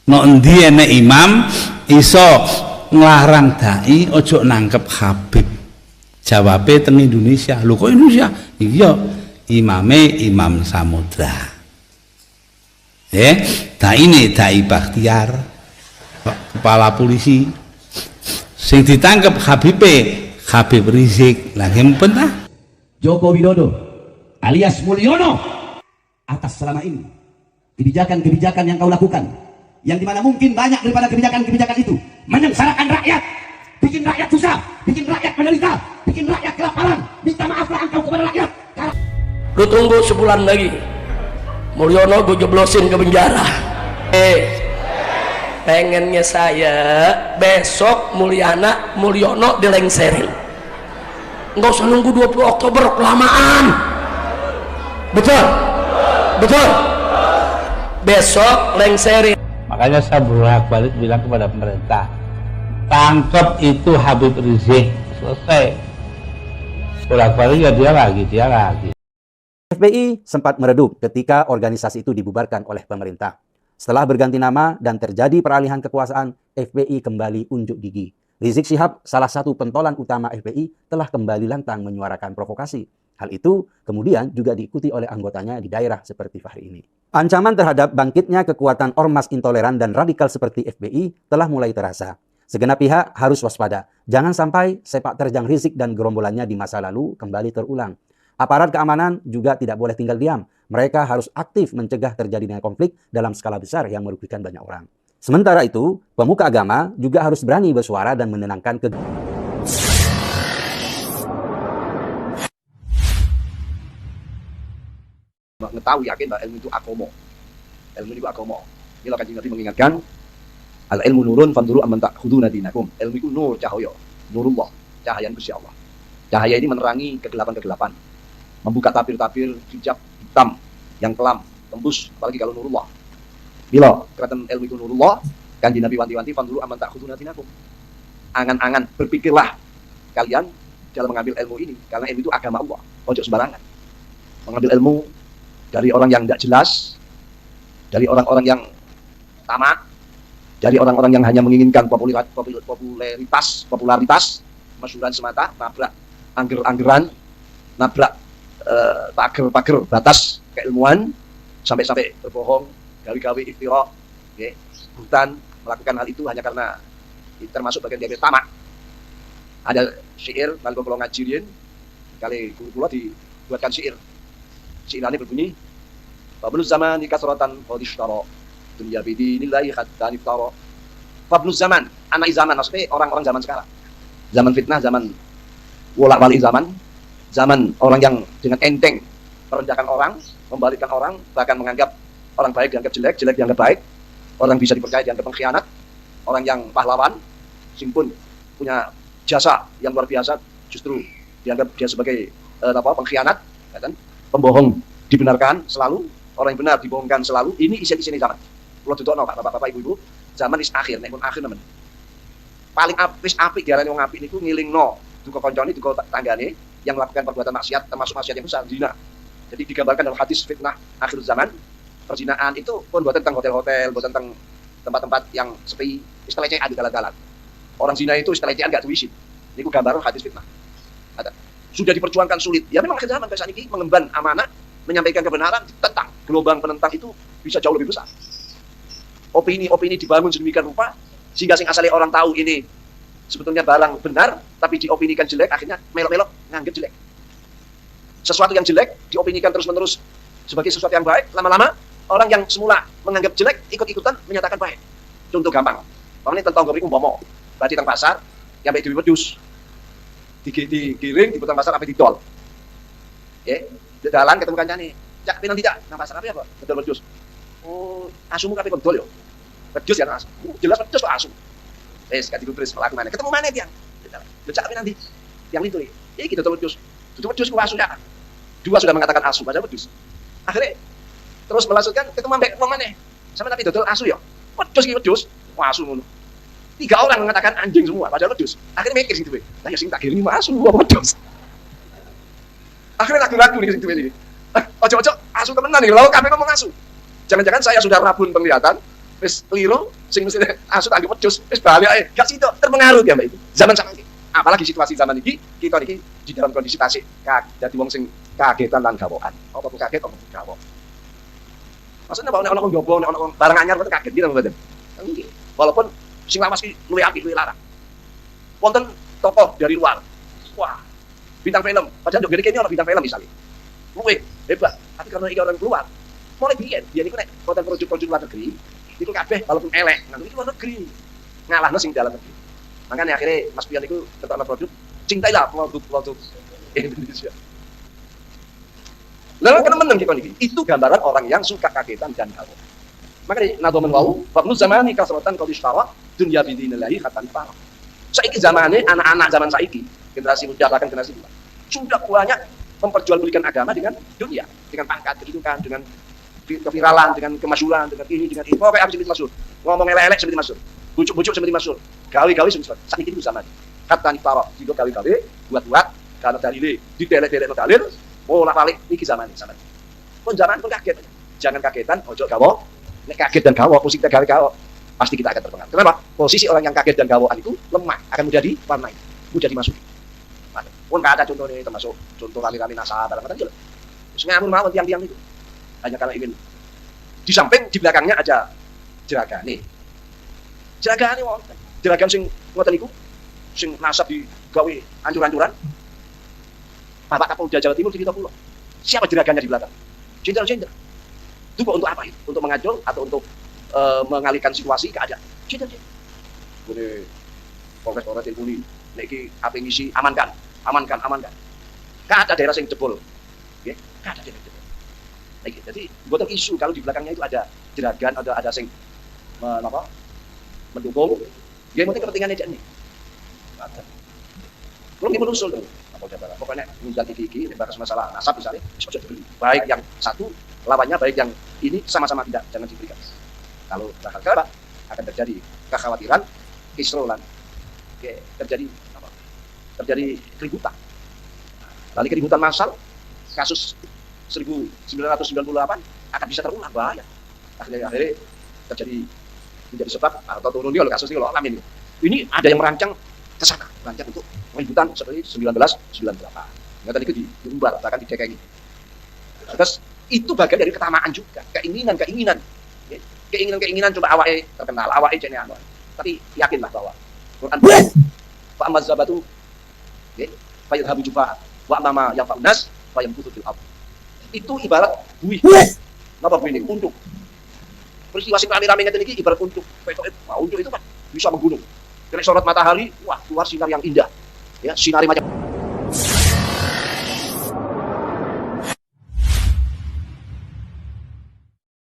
Nek endi enek imam iso nglarang dai ojo nangkep Habib. Jawabe teng Indonesia. Lho kok Indonesia? Iya, imame Imam Samudra. Dai ini dai Bakhtiar, kepala polisi. Sing ditangkep Habib Rizik. Lagi mpen ta? Joko Widodo alias Mulyono atas selama ini kebijakan-kebijakan yang kau lakukan, yang dimana mungkin banyak daripada kebijakan-kebijakan itu menyengsarakan rakyat, bikin rakyat susah, bikin rakyat menderita, bikin rakyat kelaparan. Minta maaflah engkau kepada rakyat. Lu tunggu sebulan lagi, Mulyono gue jeblosin ke penjara. Pengennya saya besok Mulyono dilengserin. Nggak usah nunggu 20 Oktober, kelamaan. Betul? Betul? Besok lengserin. Makanya saya bolak-balik bilang kepada pemerintah, tangkap itu Habib Rizik, selesai. Bolak-balik ya dia lagi. FPI sempat meredup ketika organisasi itu dibubarkan oleh pemerintah. Setelah berganti nama dan terjadi peralihan kekuasaan, FPI kembali unjuk gigi. Rizik Syihab, salah satu pentolan utama FPI, telah kembali lantang menyuarakan provokasi. Hal itu kemudian juga diikuti oleh anggotanya di daerah seperti Fahri ini. Ancaman terhadap bangkitnya kekuatan ormas intoleran dan radikal seperti FPI telah mulai terasa. Segenap pihak harus waspada. Jangan sampai sepak terjang Rizik dan gerombolannya di masa lalu kembali terulang. Aparat keamanan juga tidak boleh tinggal diam. Mereka harus aktif mencegah terjadinya konflik dalam skala besar yang merugikan banyak orang. Sementara itu, pemuka agama juga harus berani bersuara dan menenangkan Mengetahui yakin bahwa ilmu itu agama. Ilmu itu agama. Inilah Kanjeng Nabi mengingatkan, al ilmu nurun fanduru amman ta'khuduna dinakum. Ilmu itu nur, cahaya, nurullah, cahaya Gusti Allah. Cahaya ini menerangi kegelapan-kegelapan, membuka tabir-tabir hijab hitam yang kelam, tembus, apalagi kalau nurullah. Bila keratan ilmu itu nurullah, Kanjeng Nabi wanti-wanti fanduru amman ta'khuduna dinakum. Angan-angan, berpikirlah kalian dalam mengambil ilmu ini, karena ilmu itu agama Allah. Ojo sembarangan mengambil ilmu dari orang yang tidak jelas, dari orang-orang yang tamak, dari orang-orang yang hanya menginginkan popularitas, masyhuran semata, nabrak angger-anggeran, nabrak pager-pager batas keilmuan, sampai-sampai berbohong, gawi-gawi iftira, hutan, melakukan hal itu hanya karena termasuk bagian dari tamak. Ada syair nalika kula ngaji kali guru kula dibuatkan syair. Syairane berbunyi, Fabnu zaman kasratan qad ishtara dunya bidinillahi hatta niftara. Fabnu zaman, anak zaman, maksudnya orang-orang zaman sekarang. Zaman fitnah, zaman wolak-balik zaman orang yang dengan enteng merendahkan orang, membalikkan orang, bahkan menganggap orang baik dianggap jelek, jelek dianggap baik, orang bisa dipercaya dianggap pengkhianat, orang yang pahlawan, simpun punya jasa yang luar biasa, justru dianggap dia sebagai pengkhianat, ya kan? Pembohong dibenarkan selalu, orang yang benar dibohongkan selalu. Ini isi-isi zaman. Kalau dudukno Pak, Bapak-bapak, Ibu-ibu, zaman is akhir, nek pun akhir nemen. Paling apik diarani wong apik niku ngilingno duka kancane, duka tanggane yang melakukan perbuatan maksiat, termasuk maksiat yang besar, zina. Jadi digambarkan dalam hadis fitnah akhir zaman, perzinaan itu pun buatan tentang hotel-hotel, buatan tentang tempat-tempat yang sepi, istilah ecehan di dalan-dalan. Orang zina itu istilah ecehan gak duwisin. Niku gambaran hadis fitnah. Ada. Sudah diperjuangkan sulit. Ya memang akhir zaman bahasa ini mengemban amanah, menyampaikan kebenaran, tentang gelombang penentang itu bisa jauh lebih besar. Opini-opini dibangun sedemikian rupa sehingga sing asalnya orang tahu ini sebetulnya barang benar, tapi diopinikan jelek, akhirnya melok-melok nganggep jelek. Sesuatu yang jelek diopinikan terus-menerus sebagai sesuatu yang baik, lama-lama orang yang semula menganggap jelek ikut-ikutan menyatakan baik. Contoh gampang, orang ini tentang goriku umpama bati teng pasar, sampai duwe wedhus. Digiring di pasar sampai didol. Di dalan ketemu kancane. Cak pinang tidak nang pasar apa ya, Pak? Bedol wedhus. Oh, asumu kape kok dol yo. Wedhus ya nang asu. Jelas wedhus kok asu. Wes gak digubris mlaku maneh. Ketemu maneh tiang. Lho cak pinang ndi? Yang itu iki dodol wedhus. Dodol wedhus ku asu ya. Dua sudah mengatakan asu, padahal wedhus. Akhirnya terus melanjutkan ketemu ambek wong maneh. Sampe tapi dodol asu ya. Wedhus iki wedhus, asu ngono. 3 orang mengatakan anjing semua, padahal wedhus. Akhirnya mikir gitu, lah ya sing tak kirim asu apa wedhus. Akhirnya ragu-ragu nih situ ini. Ojo-ojo asu temenan nih, lalu kami ngomong asu. Jangan-jangan saya sudah rabun penglihatan, wis keliru, sing mesti asut anggap wedhus, wis balik ae. Gak situ terpengaruh ya Mbak itu. Zaman saiki. Apalagi situasi zaman ini, kita niki di dalam kondisi tasik dadi wong sing kagetan lan gawokan. Apa kok kaget apa gawok. Maksudnya bahwa ana wong jowo, ana wong barang anyar kok kaget gitu mboten. Nggih. Walaupun sing lawas ki luwih apik, luwih larang. Wonten tokoh dari luar. Wah, bintang film. Padahal ndok kene ana bintang film misalnya. Luwih hebat. Tapi karena iki orang keluar, mulai biyen niku nek wonten produk-produk luar negeri, niku kabeh walaupun elek, nang niku luar negeri. Ngalahno sing dalam negeri. Makanya akhirnya Mas Pian itu tetaplah produk, cintailah produk Indonesia. Lalu kenapa menang kita ini? Itu gambaran orang yang suka kagetan dan galau. Makanya nadomen wau, waktu zamani kasrotan kau disyawa dunia bidinillahi khatan parah. Saiki zamannya anak-anak zaman saiki, generasi muda bahkan generasi tua, sudah banyak memperjualbelikan agama dengan dunia, dengan pangkat, kedudukan, dengan keviralan, dengan kemasyhuran, dengan ini, dengan ini. Pokoknya apa seperti masyhur, ngomong elek-elek seperti masyhur, bujuk-bujuk seperti masyhur, gawe-gawe seperti masyhur. Saat itu zaman kata nih parah, juga gawe-gawe, buat-buat, karena dalile, didelek-delek dalil, bolak balik niki zaman. Pun zaman pun kaget, jangan kagetan, ojo gawo, nek kaget dan gawo, musik gawe-gawo, pasti kita akan terpengaruh. Kenapa? Posisi orang yang kaget dan gawoan itu lemah, akan mudah diwarnai, mudah dimasuki. Pun gak ada contohnya, termasuk contoh rali-rali NASA dalam kata juga. Ngamun mawon tiang-tiang itu. Hanya karena ingin di samping di belakangnya ada jeragane. Jeragane wonten. Jeragan sing ngoten niku sing nasab digawe ancur-ancuran. Bapak Kapolda Jawa Timur cerita kula. Siapa jeragannya di belakang? Jenderal-jenderal. Itu untuk apa itu? Untuk mengajul atau untuk mengalihkan situasi keadaan? Jenderal. Bune Polres Tilpuli nek iki ape ngisi amankan. Gak ada daerah yang jebol. Ya, gak ada daerah jebol. Jadi buat isu kalau di belakangnya itu ada jeragan, ada sing mendukung. Ya penting kepentingannya aja nih. Belum menusul tuh. Pokoknya ngundang iki bahas masalah nasab misalnya, baik yang satu lawannya, baik yang ini sama-sama tidak, jangan diberikan. Kalau bakal apa? Akan terjadi kekhawatiran, kisrulan. Oke, terjadi keributan. Lalu keributan massal, kasus 1998 akan bisa terulang, bahaya. Akhirnya terjadi menjadi sebab atau turun dia kasus ini alam ini. Ini ada yang merancang ke sana, merancang untuk keributan seperti 1998. Tadi itu diumbar, bahkan dicekengi. Terus itu bagian dari ketamaan juga, keinginan. Keinginan coba awake terkenal, awake jene anu. Tapi yakinlah bahwa Quran fa amazabatu fayadhabu jufa wa amma yang faunas fa yamkutu fil ard. Itu ibarat buih. Napa buih ini? Untuk peristiwa sing rame-rame ngeten iki ibarat untuk. Untuk itu kan bisa menggunung. Kena sorot matahari, wah keluar sinar yang indah. Ya, sinar macam